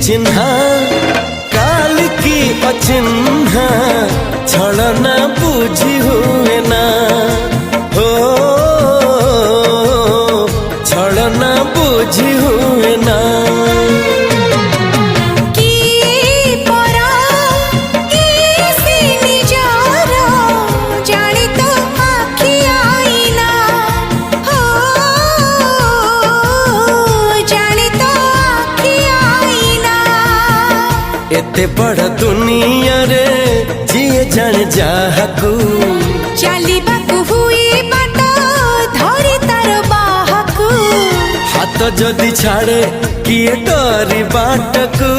चिन्हा काल की अचिन्हा छलना बुझी हुए ना हो छलना बुझी हुए ना। एते बड़ दुनिया रे जिए जान जाहकू चलिबाकू हुई बाट धरी तार बाहकू हाथ जदि छाड़े किए डरी बाटकू।